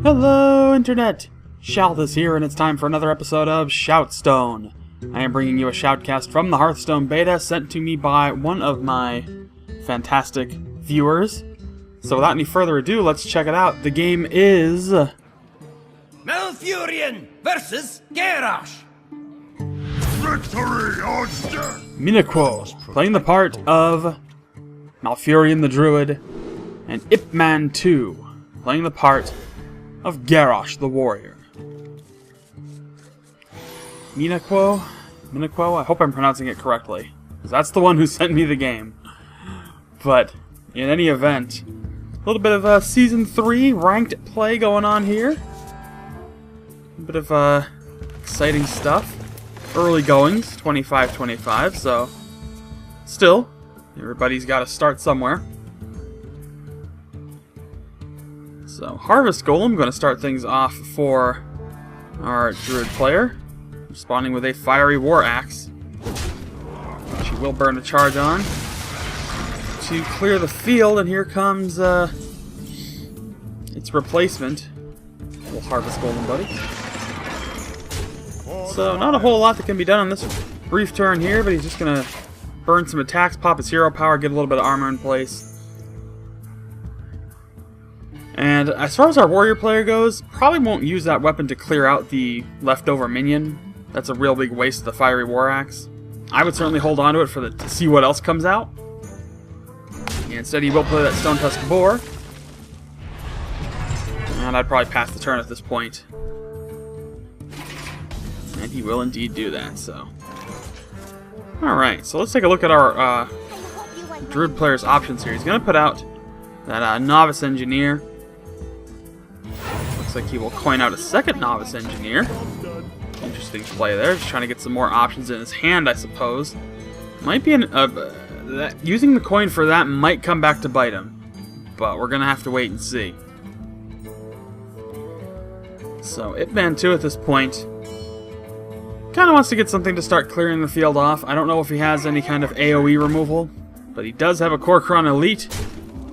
Hello, Internet! Shout here, and it's time for another episode of ShoutStone. I am bringing you a shoutcast from the Hearthstone beta sent to me by one of my fantastic viewers. So without any further ado, let's check it out. The game is... Malfurion versus Garrosh. Victory or death! Minaquo, playing the part of Malfurion the Druid, and IpMan2, playing the part of Garrosh the Warrior. Minaquo, I hope I'm pronouncing it correctly, because that's the one who sent me the game. But, in any event, a little bit of Season 3 ranked play going on here. A bit of exciting stuff. Early goings, 25-25, so still, everybody's got to start somewhere. So, Harvest Golem, going to start things off for our Druid player, responding with a Fiery War Axe, which he will burn a charge on to clear the field, and here comes its replacement, little Harvest Golem buddy. So, not a whole lot that can be done on this brief turn here, but he's just going to burn some attacks, pop his hero power, get a little bit of armor in place. And as far as our warrior player goes, probably won't use that weapon to clear out the leftover minion. That's a real big waste of the Fiery War Axe. I would certainly hold on to it to see what else comes out. And instead he will play that Stone Tusk Boar. And I'd probably pass the turn at this point. And he will indeed do that, so... Alright, so let's take a look at our Druid player's options here. He's going to put out that Novice Engineer. Looks like he will coin out a second Novice Engineer. Interesting play there, just trying to get some more options in his hand, I suppose. Might be using the coin for that might come back to bite him, but we're going to have to wait and see. So, IpMan2 at this point kind of wants to get something to start clearing the field off. I don't know if he has any kind of AoE removal, but he does have a Kor'kron Elite,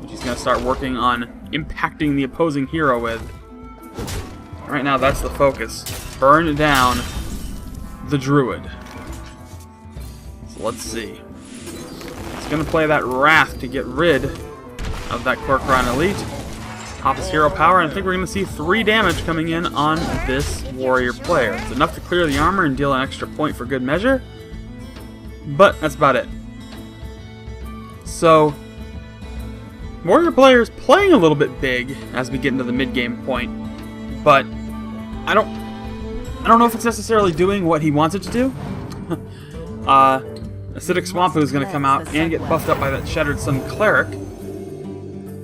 which he's going to start working on impacting the opposing hero with. Right now, that's the focus. Burn down the Druid. So let's see. He's going to play that Wrath to get rid of that Kor'kron Elite. Pop his hero power, and I think we're going to see 3 damage coming in on this warrior player. It's enough to clear the armor and deal an extra point for good measure, but that's about it. So, warrior player is playing a little bit big as we get into the mid-game point, but I don't know if it's necessarily doing what he wants it to do. Acidic Swampu is going to come out and get buffed up by that Shattered Sun Cleric.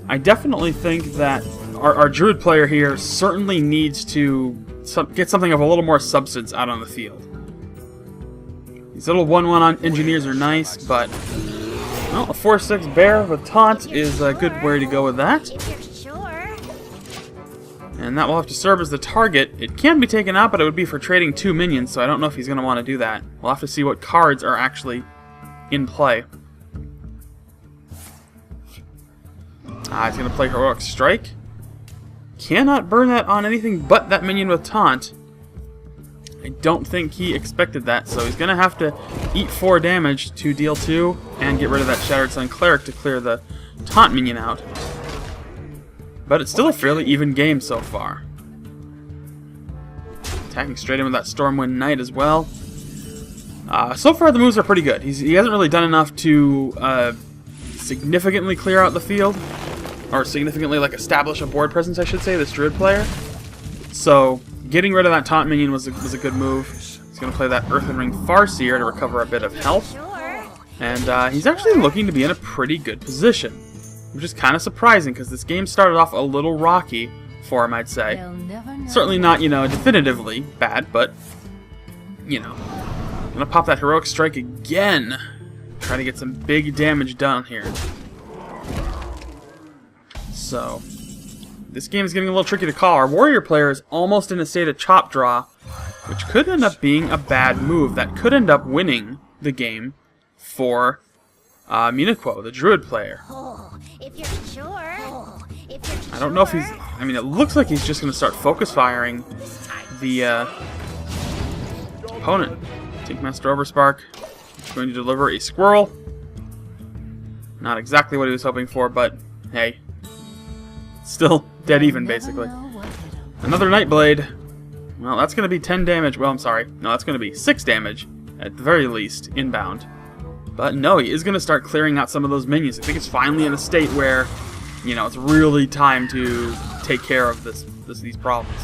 I definitely think that our Druid player here certainly needs to get something of a little more substance out on the field. These little 1/1 engineers are nice, but well, a 4/6 bear with taunt is a good way to go with that. And that will have to serve as the target. It can be taken out, but it would be for trading 2 minions, so I don't know if he's going to want to do that. We'll have to see what cards are actually in play. He's going to play Heroic Strike. Cannot burn that on anything but that minion with taunt. I don't think he expected that, so he's going to have to eat 4 damage to deal 2 and get rid of that Shattered Sun Cleric to clear the taunt minion out. But it's still a fairly even game so far. Attacking straight in with that Stormwind Knight as well. So far the moves are pretty good. He hasn't really done enough to significantly clear out the field. Or significantly, like, establish a board presence, I should say, this Druid player. So, getting rid of that taunt minion was a good move. He's going to play that Earthen Ring Farseer to recover a bit of health. And he's actually looking to be in a pretty good position. Which is kind of surprising, because this game started off a little rocky for him, I'd say. Certainly not, definitively bad, but, I'm going to pop that Heroic Strike again. Try to get some big damage done here. So, this game is getting a little tricky to call. Our warrior player is almost in a state of chop draw, which could end up being a bad move. That could end up winning the game for Minaquo, the Druid player. If you're sure. I don't know if he's... I mean, it looks like he's just going to start focus firing the opponent. Tankmaster Overspark is going to deliver a squirrel. Not exactly what he was hoping for, but hey. Still dead even, basically. Another Nightblade. Well, that's going to be 10 damage. Well, I'm sorry. No, that's going to be 6 damage, at the very least, inbound. But no, he is going to start clearing out some of those minions. I think it's finally in a state where, you know, it's really time to take care of these problems.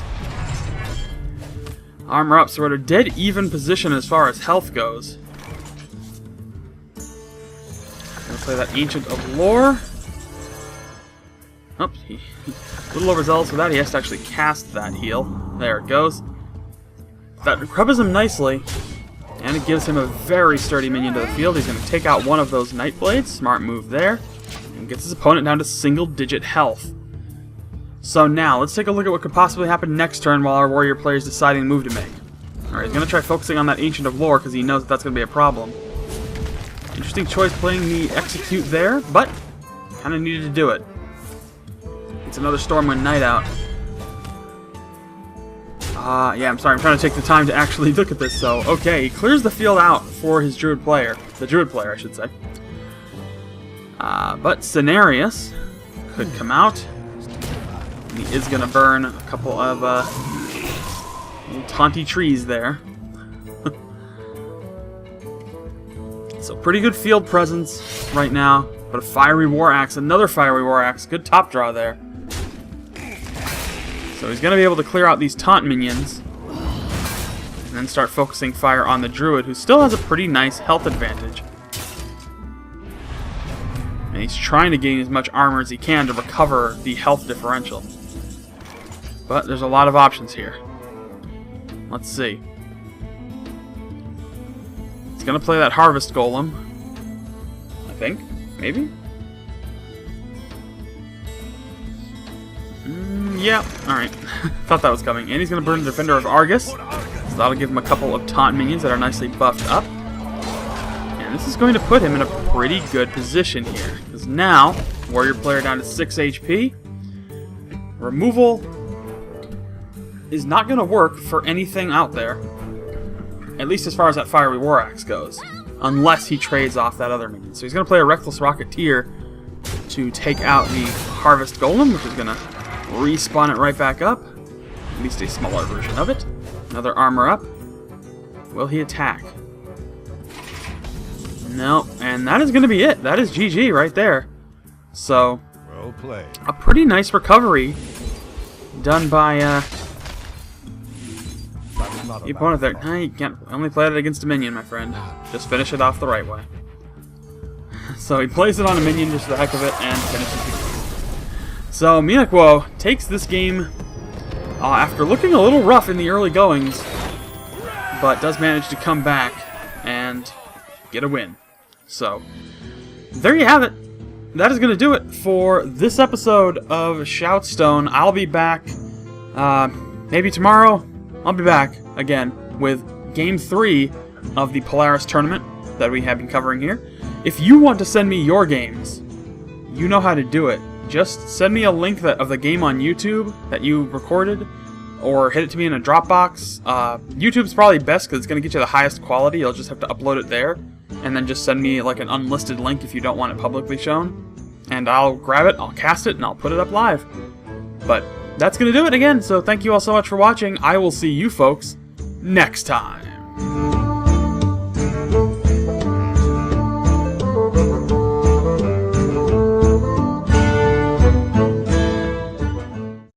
Armor up, so we're at a dead even position as far as health goes. Gonna play that Ancient of Lore. Oops, a little overzealous with that. He has to actually cast that heal. There it goes. That recovers him nicely, and it gives him a very sturdy minion to the field. He's going to take out one of those Nightblades. Smart move there. And gets his opponent down to single-digit health. So now, let's take a look at what could possibly happen next turn while our warrior player is deciding the move to make. Alright, he's going to try focusing on that Ancient of Lore because he knows that that's going to be a problem. Interesting choice playing the Execute there, but kind of needed to do it. It's another Stormwind Knight out. Yeah, I'm sorry, I'm trying to take the time to actually look at this, so, okay, he clears the field out for his Druid player. The Druid player, I should say. But Cenarius could come out. And he is going to burn a couple of little taunty trees there. So pretty good field presence right now. But a Fiery War Axe, another Fiery War Axe. Good top draw there. So he's going to be able to clear out these taunt minions. And then start focusing fire on the Druid, who still has a pretty nice health advantage. And he's trying to gain as much armor as he can to recover the health differential. But there's a lot of options here. Let's see. He's going to play that Harvest Golem. I think. Maybe? Yeah, alright. Thought that was coming. And he's going to burn the Defender of Argus. So that'll give him a couple of taunt minions that are nicely buffed up. And this is going to put him in a pretty good position here. Because now, warrior player down to 6 HP. Removal is not going to work for anything out there. At least as far as that Fiery War Axe goes. Unless he trades off that other minion. So he's going to play a Reckless Rocketeer to take out the Harvest Golem, which is going to respawn it right back up. At least a smaller version of it. Another armor up. Will he attack? No, and that is going to be it. That is GG right there. So, well played. A pretty nice recovery done by the opponent there. No, you can't only play it against a minion, my friend. Just finish it off the right way. So he plays it on a minion just for the heck of it and finishes the game. So Minaquo takes this game after looking a little rough in the early goings, but does manage to come back and get a win. So there you have it. That is going to do it for this episode of ShoutStone. I'll be back maybe tomorrow. I'll be back again with Game 3 of the Polaris tournament that we have been covering here. If you want to send me your games, you know how to do it. Just send me a link of the game on YouTube that you recorded, or hit it to me in a Dropbox. YouTube's probably best because it's going to get you the highest quality. You'll just have to upload it there, and then just send me like an unlisted link if you don't want it publicly shown. And I'll grab it, I'll cast it, and I'll put it up live. But that's going to do it again, so thank you all so much for watching. I will see you folks next time.